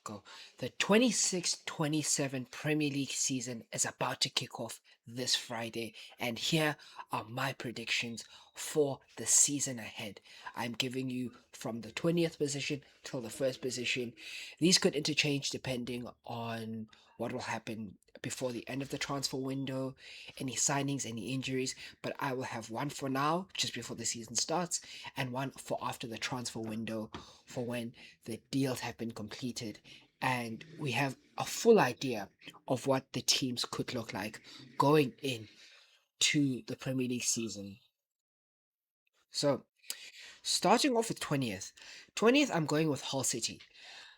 go. The 26-27 Premier League season is about to kick off this Friday, and here are my predictions for the season ahead. I'm giving you from the 20th position till the first position. These could interchange depending on what will happen before the end of the transfer window, any signings, any injuries, but I will have one for now, just before the season starts, and one for after the transfer window for when the deals have been completed and we have a full idea of what the teams could look like going in to the Premier League season. So, starting off with 20th, I'm going with Hull City.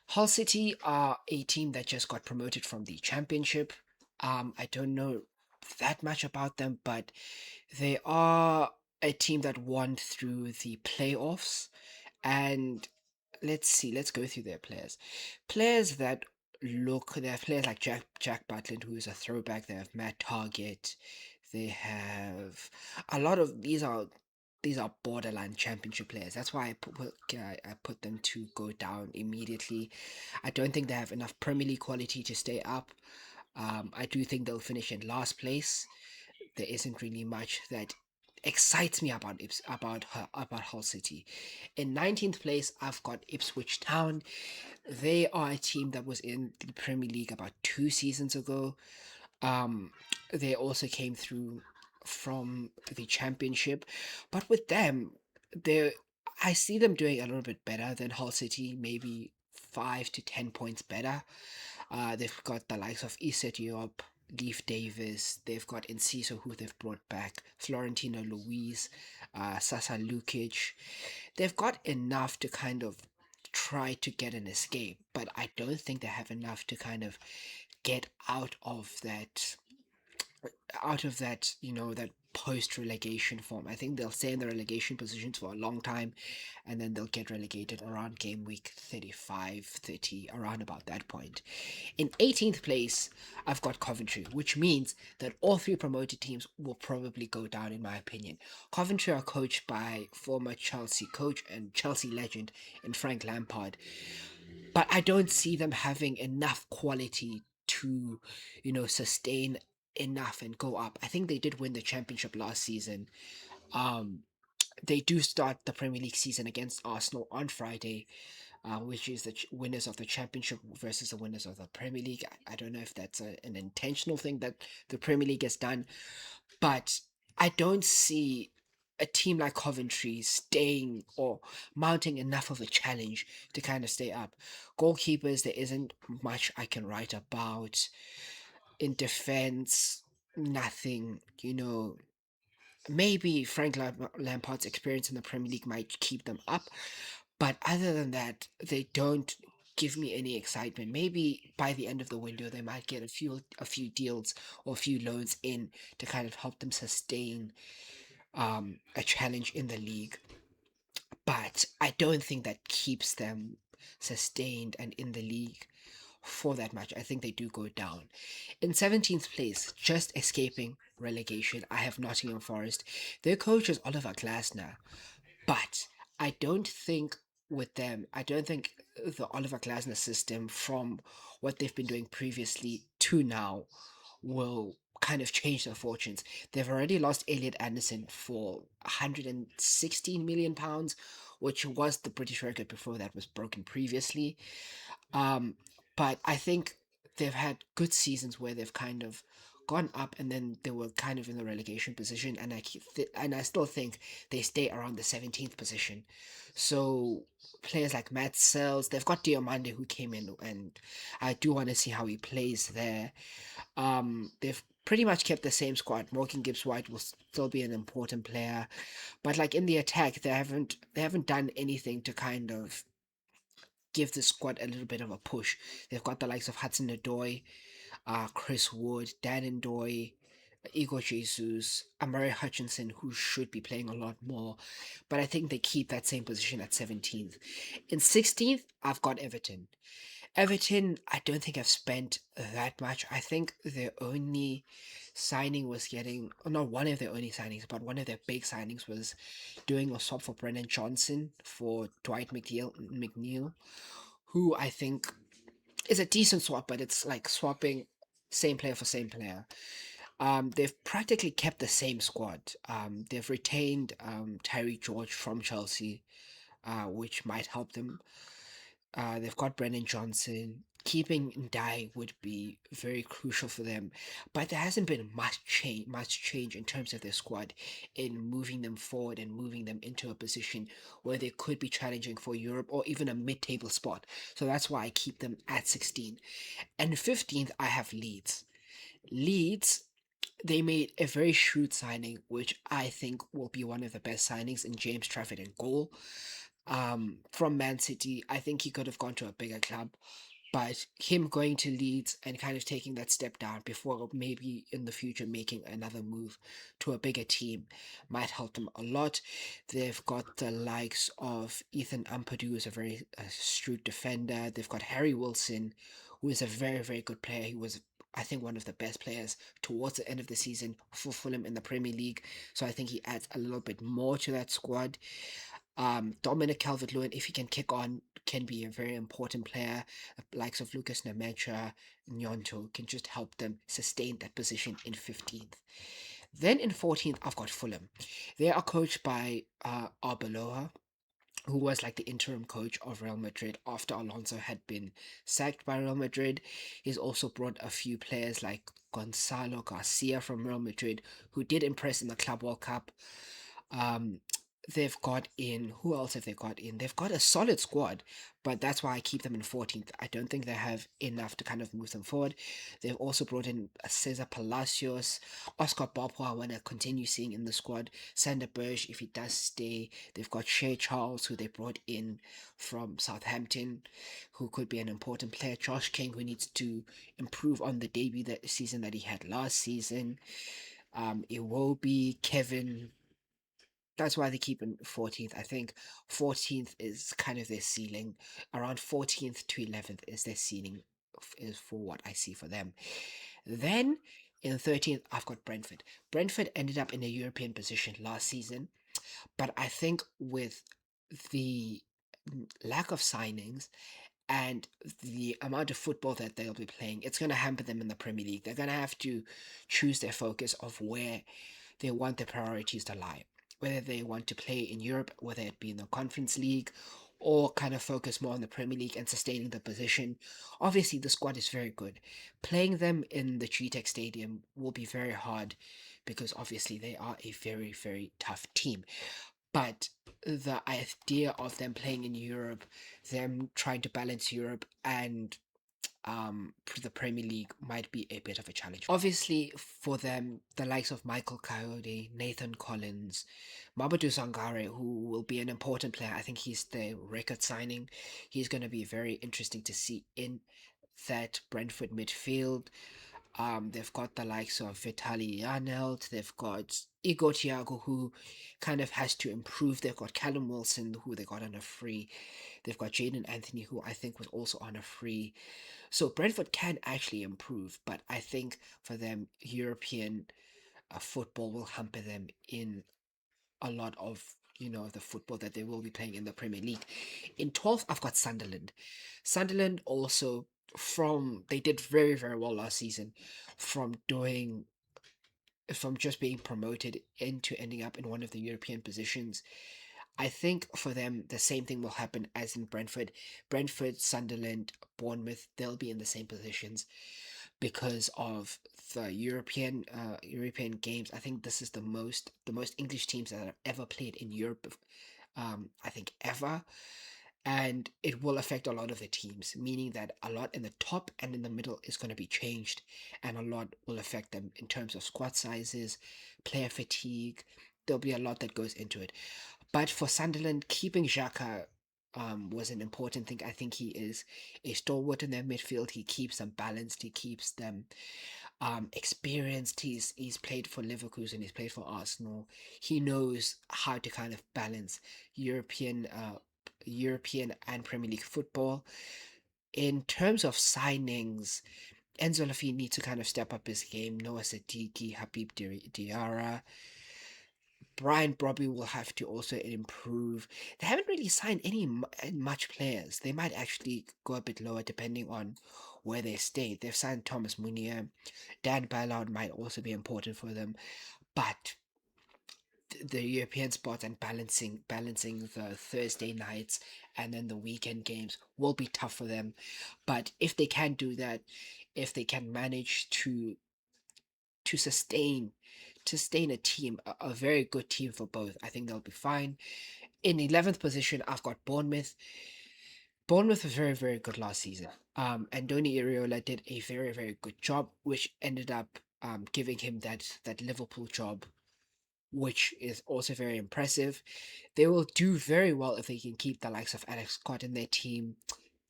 Hull City are a team that just got promoted from the Championship. I don't know that much about them, but they are a team that won through the playoffs. And let's see, let's go through their players. Players that look, they have players like Jack Butland, who is a throwback. They have Matt Target. They have a lot of these are borderline championship players. That's why I put them to go down immediately. I don't think they have enough Premier League quality to stay up. I do think they'll finish in last place. There isn't really much that excites me about Hull City. In 19th place, I've got Ipswich Town. They are a team that was in the Premier League about 2 seasons ago. Um, they also came through from the Championship, but with them, they I see them doing a little bit better than Hull City, maybe 5 to 10 points better. They've got the likes of Iset Diop, Leaf Davis. They've got Enciso, who they've brought back, Florentino Luis, Sasa Lukic. They've got enough to kind of try to get an escape, but I don't think they have enough to kind of get out of that, that post relegation form. I think they'll stay in the relegation positions for a long time and then they'll get relegated around game week 35, 30, around about that point. In 18th place, I've got Coventry, which means that all three promoted teams will probably go down, in my opinion. Coventry are coached by former Chelsea coach and Chelsea legend in Frank Lampard, but I don't see them having enough quality to, sustain enough and go up. I think they did win the championship last season. Um, they do start the Premier League season against Arsenal on Friday, which is the winners of the championship versus the winners of the Premier League. I don't know if that's an intentional thing that the Premier League has done, but I don't see a team like Coventry staying or mounting enough of a challenge to kind of stay up. Goalkeepers, there isn't much I can write about. In defense, nothing. Maybe Lampard's experience in the Premier League might keep them up, but other than that, they don't give me any excitement. Maybe by the end of the window, they might get a few deals or a few loans in to kind of help them sustain a challenge in the league. But I don't think that keeps them sustained and in the league for that much. I think they do go down. In 17th place, just escaping relegation, I have Nottingham Forest. Their coach is Oliver Glasner, but I don't think I don't think the Oliver Glasner system from what they've been doing previously to now will kind of change their fortunes. They've already lost Elliot Anderson for 116 million pounds, which was the British record before that was broken previously. Um, but I think they've had good seasons where they've kind of gone up and then they were kind of in the relegation position, and I still think they stay around the 17th position. So players like Matt Sells, they've got Diomande who came in, and I do want to see how he plays there. They've pretty much kept the same squad. Morgan Gibbs White will still be an important player, but like in the attack, they haven't done anything to kind of give the squad a little bit of a push. They've got the likes of Hudson Odoi, Chris Wood, Dan Ndoye, Igor Jesus, Amari Hutchinson, who should be playing a lot more. But I think they keep that same position at 17th. In 16th, I've got Everton. Everton, I don't think I've spent that much. I think their only signing was getting, oh, not one of their only signings, but one of their big signings was doing a swap for Brennan Johnson for Dwight McNeil, who I think It's a decent swap, but it's like swapping same player for same player. They've practically kept the same squad. They've retained Terry George from Chelsea, which might help them. They've got Brennan Johnson. Keeping Ndai would be very crucial for them, but there hasn't been much change in terms of their squad in moving them forward and moving them into a position where they could be challenging for Europe or even a mid-table spot. So that's why I keep them at 16. And 15th, I have Leeds. Leeds, they made a very shrewd signing, which I think will be one of the best signings in James Trafford and goal. From Man City, I think he could have gone to a bigger club, but him going to Leeds and kind of taking that step down before maybe in the future making another move to a bigger team might help them a lot. They've got the likes of Ethan Ampadu, who's a very shrewd defender. They've got Harry Wilson, who is a very, very good player. He was, I think, one of the best players towards the end of the season for Fulham in the Premier League. So I think he adds a little bit more to that squad. Dominic Calvert-Lewin, if he can kick on, can be a very important player. The likes of Lucas Nemecha, Nyonto can just help them sustain that position in 15th. Then in 14th, I've got Fulham. They are coached by Arbeloa, who was like the interim coach of Real Madrid after Alonso had been sacked by Real Madrid. He's also brought a few players like Gonzalo Garcia from Real Madrid, who did impress in the Club World Cup. Um, they've got in who else have they got in? They've got a solid squad, but that's why I keep them in 14th. I don't think they have enough to kind of move them forward. They've also brought in Cesar Palacios, Oscar Bopo, I want to continue seeing in the squad. Sander Berge, if he does stay. They've got Shea Charles, who they brought in from Southampton, who could be an important player. Josh King, who needs to improve on the debut that season that he had last season. It will be Kevin. That's why they keep in 14th. I think 14th is kind of their ceiling. Around 14th to 11th is their ceiling, is for what I see for them. Then in 13th, I've got Brentford. Brentford ended up in a European position last season, but I think with the lack of signings and the amount of football that they'll be playing, it's going to hamper them in the Premier League. They're going to have to choose their focus of where they want their priorities to lie. Whether they want to play in Europe, whether it be in the Conference League, or kind of focus more on the Premier League and sustaining the position. Obviously, the squad is very good. Playing them in the GTEC Stadium will be very hard because obviously they are a very, very tough team. But the idea of them playing in Europe, them trying to balance Europe and the Premier League might be a bit of a challenge. Obviously, for them, the likes of Michael Coyote, Nathan Collins, Mamadou Sangare, who will be an important player. I think he's the record signing. He's going to be very interesting to see in that Brentford midfield. They've got the likes of Vitaly Arnold. They've got Igor Thiago, who kind of has to improve. They've got Callum Wilson, who they got on a free. They've got Jaden Anthony, who I think was also on a free. So Brentford can actually improve, but I think for them, European football will hamper them in a lot of the football that they will be playing in the Premier League. In 12th, I've got Sunderland. Sunderland also they did very, very well last season from just being promoted into ending up in one of the European positions. I think for them, the same thing will happen as in Brentford. Brentford, Sunderland, Bournemouth, they'll be in the same positions because of the European games. I think this is the most English teams that have ever played in Europe. I think ever, and it will affect a lot of the teams, meaning that a lot in the top and in the middle is going to be changed, and a lot will affect them in terms of squad sizes, player fatigue. There'll be a lot that goes into it. But for Sunderland, keeping Xhaka was an important thing. I think he is a stalwart in their midfield. He keeps them balanced. He keeps them experienced. He's played for Leverkusen. He's played for Arsenal. He knows how to kind of balance European and Premier League football. In terms of signings, Enzo Lafini needs to kind of step up his game. Noah Sadiki, Habib Diarra. Brian Brobby will have to also improve. They haven't really signed any much players. They might actually go a bit lower depending on where they stay. They've signed Thomas Munier. Dan Ballard might also be important for them, but the European spots and balancing the Thursday nights and then the weekend games will be tough for them. But if they can do that, if they can manage to sustain a team, a very good team for both, I think they'll be fine. In 11th position, I've got Bournemouth. Bournemouth was very, very good last season. Andoni Iraola did a very, very good job, which ended up giving him that Liverpool job, which is also very impressive. They will do very well if they can keep the likes of Alex Scott in their team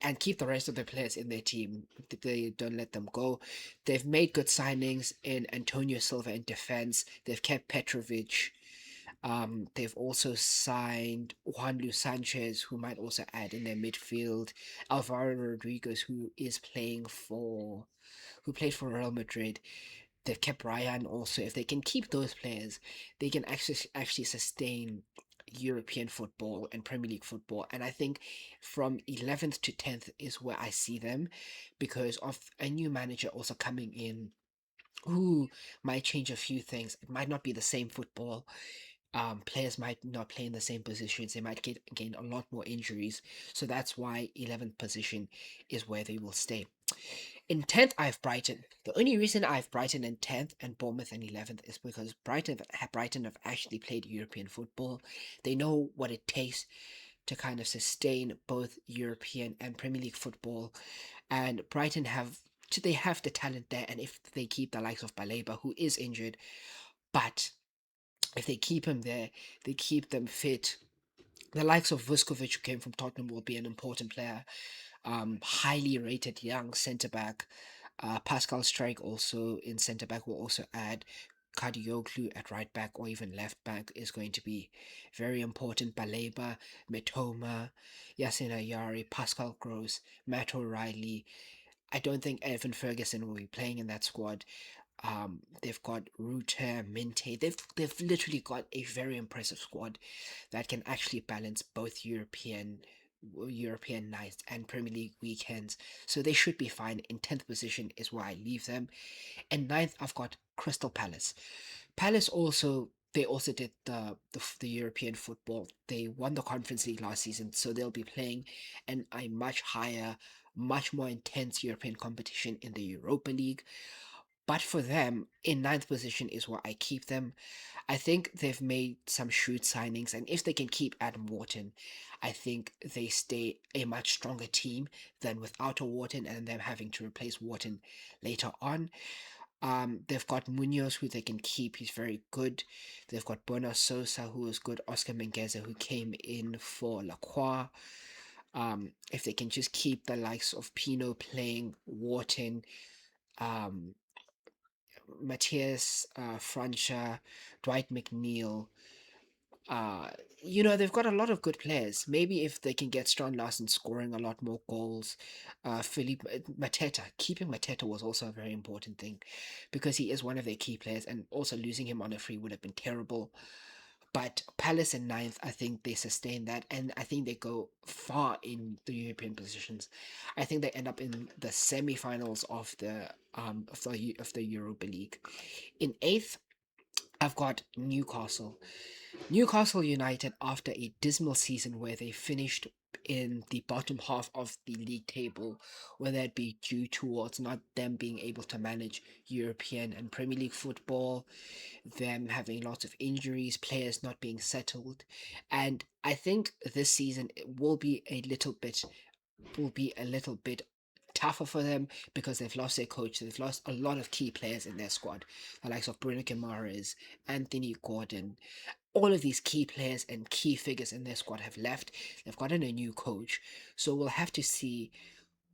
and keep the rest of the players in their team. They don't let them go. They've made good signings in Antonio Silva in defense. They've kept Petrovic. They've also signed Juan Luis Sanchez, who might also add in their midfield. Alvaro Rodriguez, who played for Real Madrid. They've kept Ryan also. If they can keep those players, they can actually sustain European football and Premier League football. And I think from 11th to 10th is where I see them because of a new manager also coming in who might change a few things. It might not be the same football. Players might not play in the same positions. They might gain a lot more injuries. So that's why 11th position is where they will stay. In 10th, I have Brighton. The only reason I have Brighton in 10th and Bournemouth in 11th is because Brighton have actually played European football. They know what it takes to kind of sustain both European and Premier League football. And Brighton they have the talent there, and if they keep the likes of Baleba, who is injured, but if they keep him there, they keep them fit. The likes of Vuskovic, who came from Tottenham, will be an important player. Highly rated young centre back. Pascal Strike also in centre back will also add. Kadioglu at right back or even left back is going to be very important. Baleba, Mitoma, Yasin Ayari, Pascal Gross, Matt O'Reilly. I don't think Evan Ferguson will be playing in that squad. They've got Ruter, Minte. They've literally got a very impressive squad that can actually balance both European nights and Premier League weekends. So they should be fine. In 10th position is where I leave them. And ninth, I've got Crystal Palace. Palace also they also did the European football. They won the Conference League last season, so they'll be playing in a much higher, much more intense European competition in the Europa League. But for them, in ninth position is where I keep them. I think they've made some shrewd signings, and if they can keep Adam Wharton, I think they stay a much stronger team than without a Wharton and them having to replace Wharton later on. They've got Munoz, who they can keep. He's very good. They've got Bona Sosa, who is good. Oscar Mengueza, who came in for Lacroix. If they can just keep the likes of Pino playing, Wharton, um, Matthias Francha, Dwight McNeil. Uh, they've got a lot of good players. Maybe if they can get Strand Larsen scoring a lot more goals, Philippe Mateta, keeping Mateta was also a very important thing because he is one of their key players, and also losing him on a free would have been terrible. But Palace in ninth, I think they sustain that, and I think they go far in the European positions. I think they end up in the semi-finals of the Europa League. In eighth, I've got Newcastle. Newcastle United, after a dismal season where they finished in the bottom half of the league table, whether it be due towards not them being able to manage European and Premier League football, them having lots of injuries, players not being settled. And I think this season it will be a little bit tougher for them because they've lost their coach. They've lost a lot of key players in their squad, the likes of Bruno Guimaraes, Anthony Gordon. All of these key players and key figures in their squad have left. They've gotten a new coach, so we'll have to see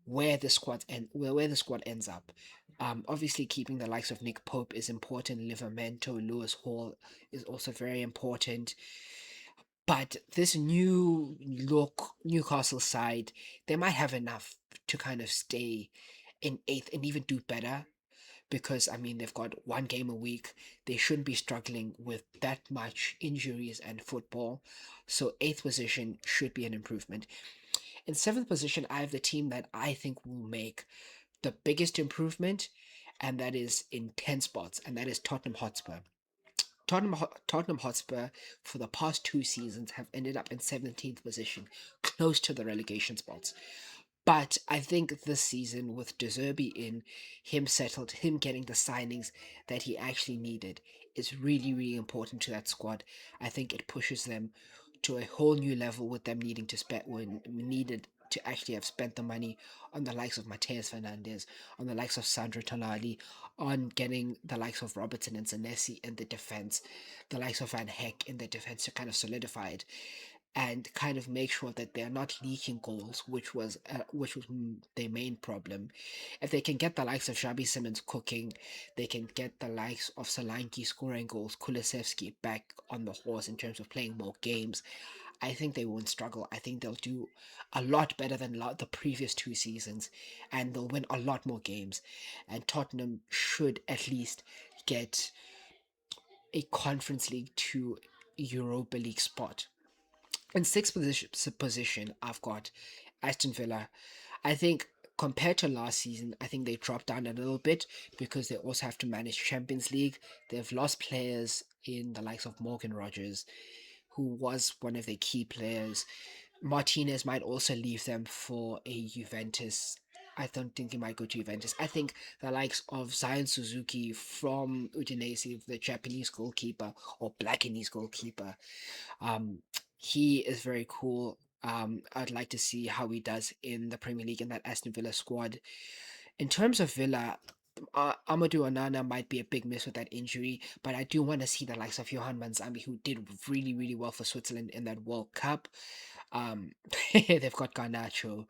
where the squad ends up. Obviously, keeping the likes of Nick Pope is important. Livramento, Lewis Hall is also very important. But this new look Newcastle side, they might have enough to kind of stay in eighth and even do better because I mean they've got one game a week. They shouldn't be struggling with that much injuries and football. So eighth position should be an improvement. In seventh position, I have the team that I think will make the biggest improvement, and that is in 10 spots, and that is Tottenham Hotspur. Tottenham Hotspur for the past two seasons have ended up in 17th position, close to the relegation spots. But I think this season, with De Zerbi in, him settled, him getting the signings that he actually needed, is really, really important to that squad. I think it pushes them to a whole new level with them needing to spend when needed to actually have spent the money on the likes of Mateus Fernandez, on the likes of Sandro Tonali, on getting the likes of Robertson and Zanesi in the defense, the likes of Van Heck in the defense to kind of solidify it and kind of make sure that they're not leaking goals, which was their main problem. If they can get the likes of Xabi Simmons cooking, they can get the likes of Solanke scoring goals, Kulusevski back on the horse in terms of playing more games. I think they won't struggle. I think they'll do a lot better than the previous two seasons, and they'll win a lot more games. And Tottenham should at least get a Conference League to Europa League spot. In sixth position, I've got Aston Villa. I think compared to last season, I think they dropped down a little bit because they also have to manage Champions League. They've lost players in the likes of Morgan Rogers, who was one of their key players. Martinez might also leave them for a Juventus. I don't think he might go to Juventus. I think the likes of Zion Suzuki from Udinese, the Japanese goalkeeper or Blackenese goalkeeper, um, he is very cool. I'd like to see how he does in the Premier League in that Aston Villa squad. In terms of Villa, Amadou Onana might be a big miss with that injury, but I do want to see the likes of Johan Manzambi, who did really, really well for Switzerland in that World Cup. Um, they've got Garnacho,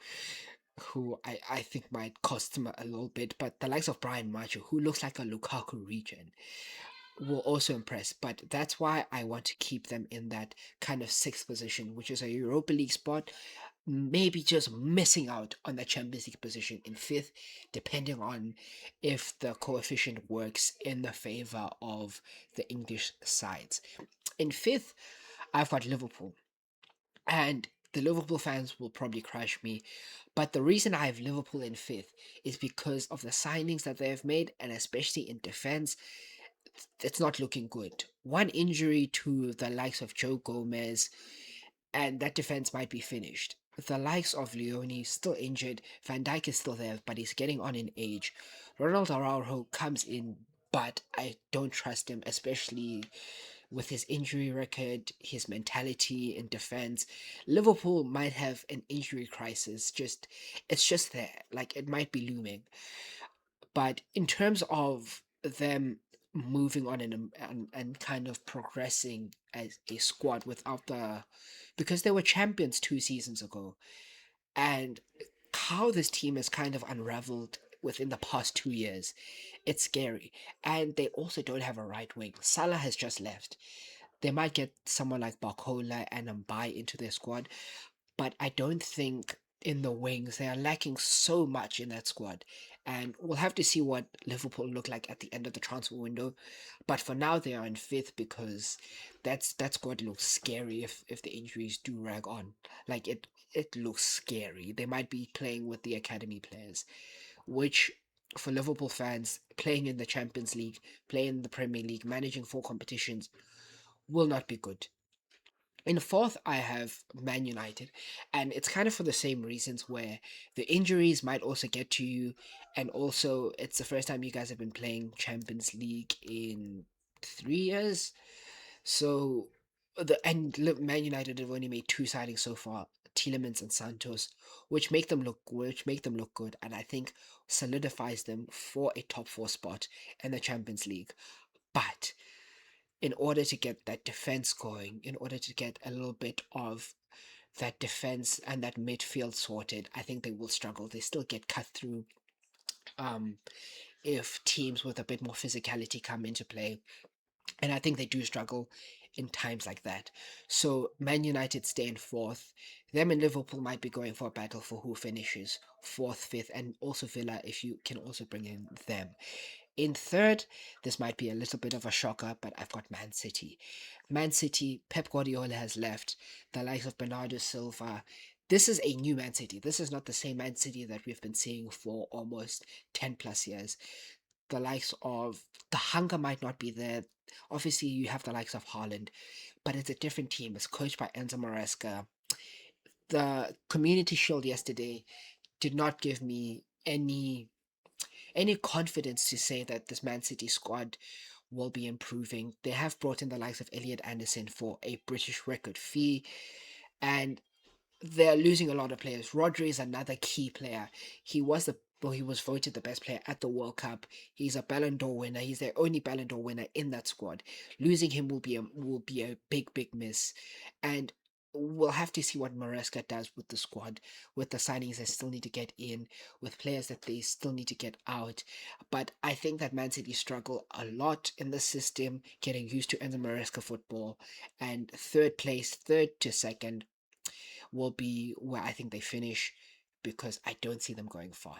who I think might cost them a little bit, but the likes of Brian Macho, who looks like a Lukaku regen, will also impress. But that's why I want to keep them in that kind of sixth position, which is a Europa League spot. Maybe just missing out on the Champions League position in fifth, depending on if the coefficient works in the favor of the English sides. In fifth, I've got Liverpool. And the Liverpool fans will probably crush me. But the reason I have Liverpool in fifth is because of the signings that they have made, and especially in defense, it's not looking good. One injury to the likes of Joe Gomez, and that defense might be finished. The likes of Leone still injured. Van Dijk is still there, but he's getting on in age. Ronald Araujo comes in, but I don't trust him, especially with his injury record, his mentality in defense. Liverpool might have an injury crisis. Just it's just there, like it might be looming. But in terms of them moving on and kind of progressing as a squad without the because they were champions two seasons ago, and how this team has kind of unraveled within the past 2 years, it's scary. And they also don't have a right wing. Salah has just left. They might get someone like Barcola and Mbai into their squad, but I don't think in the wings they are lacking so much in that squad. And we'll have to see what Liverpool look like at the end of the transfer window. But for now, they are in fifth because that squad looks scary if the injuries do rag on. Like it looks scary. They might be playing with the academy players, which for Liverpool fans, playing in the Champions League, playing in the Premier League, managing four competitions will not be good. In fourth, I have Man United, and it's kind of for the same reasons where the injuries might also get to you, and also it's the first time you guys have been playing Champions League in 3 years. So Man United have only made two signings so far, Tielemans and Santos, which make them look good, and I think solidifies them for a top four spot in the Champions League. But in order to get that defense going, in order to get a little bit of that defense and that midfield sorted, I think they will struggle. They still get cut through um, if teams with a bit more physicality come into play. And I think they do struggle in times like that. So Man United stay in fourth. Them and Liverpool might be going for a battle for who finishes fourth, fifth, and also Villa if you can also bring in them. In third, this might be a little bit of a shocker, but I've got Man City. Man City, Pep Guardiola has left. The likes of Bernardo Silva. This is a new Man City. This is not the same Man City that we've been seeing for almost 10 plus years. The likes of the hunger might not be there. Obviously, you have the likes of Haaland, but it's a different team. It's coached by Enzo Maresca. The Community Shield yesterday did not give me any confidence to say that this Man City squad will be improving. They have brought in the likes of Elliot Anderson for a British record fee, and they're losing a lot of players. Rodri is another key player. He was voted the best player at the World Cup. He's a Ballon d'Or winner. He's the only Ballon d'Or winner in that squad. Losing him will be a big miss, and we'll have to see what Maresca does with the squad, with the signings they still need to get in, with players that they still need to get out. But I think that Man City struggle a lot in the system, getting used to Enzo Maresca football, and third place, third to second will be where I think they finish because I don't see them going far.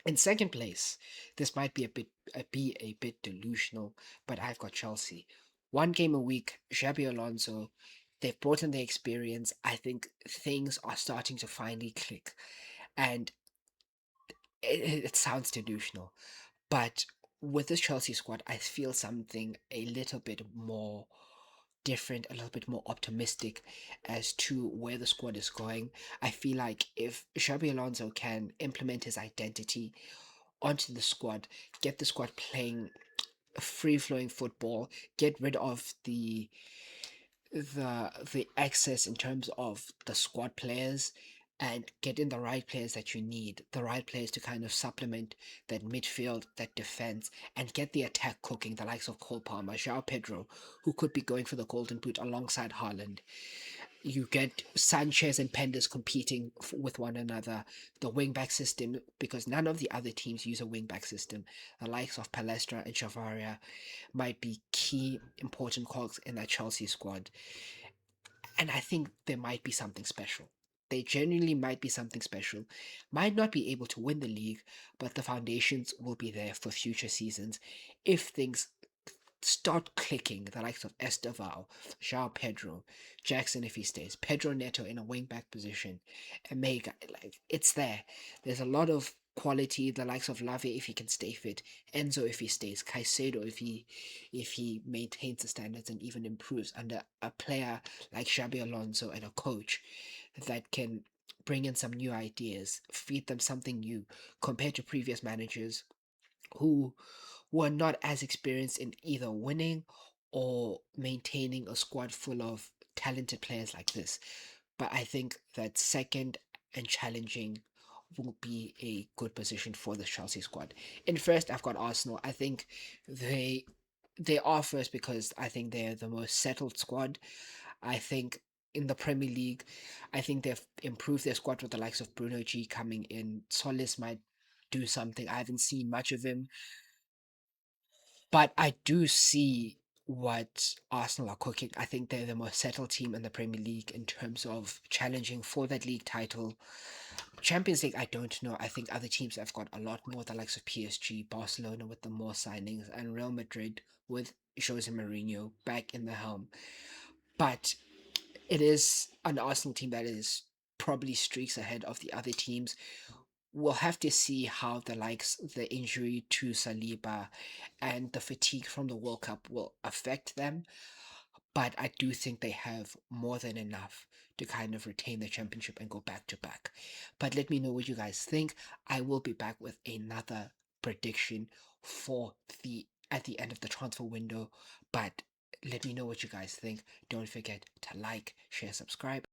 In second place, this might be a bit delusional, but I've got Chelsea. One game a week, Xabi Alonso. They've brought in the experience. I think things are starting to finally click, and it sounds delusional, but with this Chelsea squad, I feel something a little bit more different, a little bit more optimistic as to where the squad is going. I feel like if Xabi Alonso can implement his identity onto the squad, get the squad playing free flowing football, get rid of the excess in terms of the squad players, and get in the right players that you need, the right players to kind of supplement that midfield, that defense, and get the attack cooking, the likes of Cole Palmer, João Pedro, who could be going for the golden boot alongside Haaland. You get Sanchez and Pendas competing with one another. The wingback system, because none of the other teams use a wingback system. The likes of Palestra and Chavaria might be key important cogs in that Chelsea squad. And I think there might be something special. They genuinely might be something special. Might not be able to win the league, but the foundations will be there for future seasons if things start clicking. The likes of Esteval, João Pedro, Jackson if he stays, Pedro Neto in a wing back position, and Mega, like it's there. There's a lot of quality. The likes of Lavia if he can stay fit, Enzo if he stays, Caicedo if he maintains the standards and even improves under a player like Xabi Alonso and a coach that can bring in some new ideas, feed them something new compared to previous managers who were not as experienced in either winning or maintaining a squad full of talented players like this. But I think that second and challenging will be a good position for the Chelsea squad. In first, I've got Arsenal. I think they they are first because I think they're the most settled squad. I think in the Premier League, I think they've improved their squad with the likes of Bruno G coming in. Solis might do something. I haven't seen much of him, but I do see what Arsenal are cooking. I think they're the most settled team in the Premier League in terms of challenging for that league title. Champions League, I don't know. I think other teams have got a lot more, the likes of PSG, Barcelona with the more signings, and Real Madrid with Jose Mourinho back in the helm. But it is an Arsenal team that is probably streaks ahead of the other teams. We'll have to see how the injury to Saliba and the fatigue from the World Cup will affect them. But I do think they have more than enough to kind of retain the championship and go back to back. But let me know what you guys think. I will be back with another prediction for the at the end of the transfer window. But let me know what you guys think. Don't forget to like, share, subscribe.